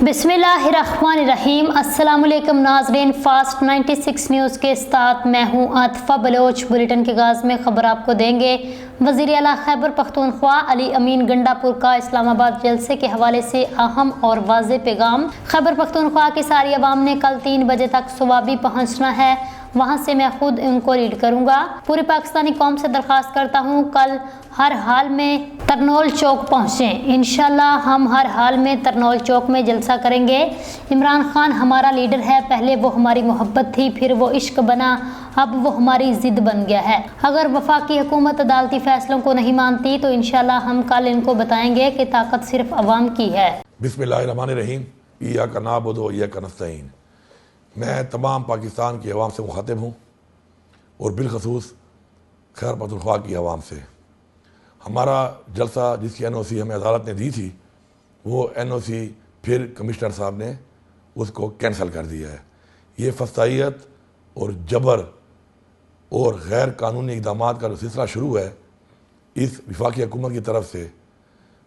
बिस्मिल्लाहिर्रहमानिर्रहीम। अस्सलाम वालेकुम नाज़रीन, फास्ट 96 न्यूज़ के साथ मैं हूँ आतिफा बलोच। बुलेटिन के आगाज़ में खबर आपको देंगे। वज़ीर आला खैबर पख्तूनख्वा अली अमीन गंडापुर का इस्लामाबाद जलसे के हवाले से अहम और वाज़ेह पैगाम। खैबर पख्तूनख्वा की सारी अवाम ने कल 3 बजे तक सवाबी पहुँचना है, वहाँ से मैं खुद उनको लीड करूँगा। पूरी पाकिस्तानी कौम से दरख्वास्त करता हूँ कल हर हाल में तरनोल चौक पहुँचें। इंशाल्लाह हम हर हाल में तरनोल चौक में जलसा करेंगे। इमरान खान हमारा लीडर है, पहले वो हमारी मोहब्बत थी, फिर वो इश्क बना, अब वो हमारी ज़िद बन गया है। अगर वफाकी हुकूमत अदालती फैसलों को नहीं मानती तो इंशाल्लाह हम कल इनको बताएंगे कि ताकत सिर्फ अवाम की है। बिस्मिल्लाहिर्रहमानिर्रहीम। इय्याका नअबुदु व इय्याका नस्तईन। मैं तमाम पाकिस्तान की आवाम से मुखातिब हूँ और बिलखसूस खैबर पख्तूनख्वा की आवाम से। हमारा जलसा जिसकी NOC हमें अदालत ने दी थी, वो NOC फिर कमिश्नर साहब ने उसको कैंसिल कर दिया है। ये फसाइयत और जबर और गैर कानूनी इक़दामात का जो सिलसिला शुरू है इस वफाकी हुकूमत की तरफ से,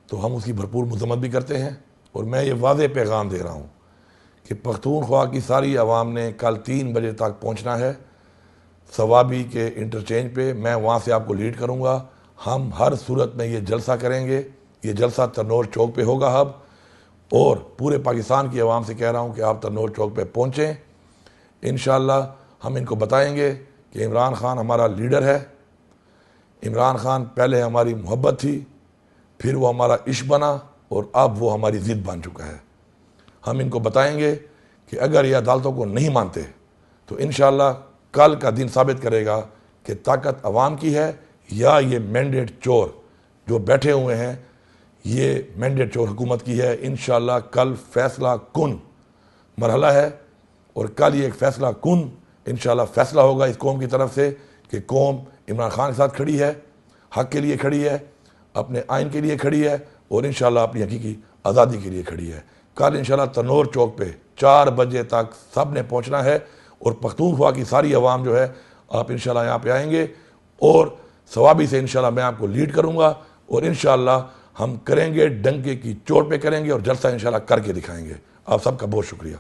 तो हम उसकी भरपूर मज़म्मत भी करते हैं। और मैं ये वाज़ेह पैगाम दे रहा हूँ कि पख्तूनख्वा की सारी आवाम ने कल 3 बजे तक पहुँचना है सवाबी के इंटरचेंज पे। मैं वहाँ से आपको लीड करूँगा। हम हर सूरत में ये जलसा करेंगे। ये जलसा तरनोल चौक पे होगा अब, और पूरे पाकिस्तान की आवाम से कह रहा हूँ कि आप तरनोल चौक पे पहुँचें। इंशाअल्लाह हम इनको बताएंगे कि इमरान खान हमारा लीडर है। इमरान खान पहले हमारी मोहब्बत थी, फिर वो हमारा इश्क बना, और अब वो हमारी ज़िद बन चुका है। हम इनको बताएंगे कि अगर ये अदालतों को नहीं मानते तो इंशाअल्लाह कल का दिन साबित करेगा कि ताकत अवाम की है या ये मैंडेट चोर जो बैठे हुए हैं, ये मैंडेट चोर हुकूमत की है। इंशाअल्लाह कल फैसला कुन मरहला है, और कल ये एक फैसला कुन इंशाअल्लाह फैसला होगा इस कौम की तरफ से कि कौम इमरान खान के साथ खड़ी है, हक़ के लिए खड़ी है, अपने आइन के लिए खड़ी है, और इंशाअल्लाह अपनी हकीकी आज़ादी के लिए खड़ी है। कल इंशाअल्लाह तरनोल चौक पे 4 बजे तक सब ने पहुँचना है, और पख्तूनख्वा की सारी आवाम जो है आप इंशाअल्लाह यहाँ पे आएंगे, और सवाबी से इंशाअल्लाह मैं आपको लीड करूँगा, और इंशाअल्लाह हम करेंगे, डंके की चोट पे करेंगे, और जलसा इंशाअल्लाह करके दिखाएंगे। आप सबका बहुत शुक्रिया।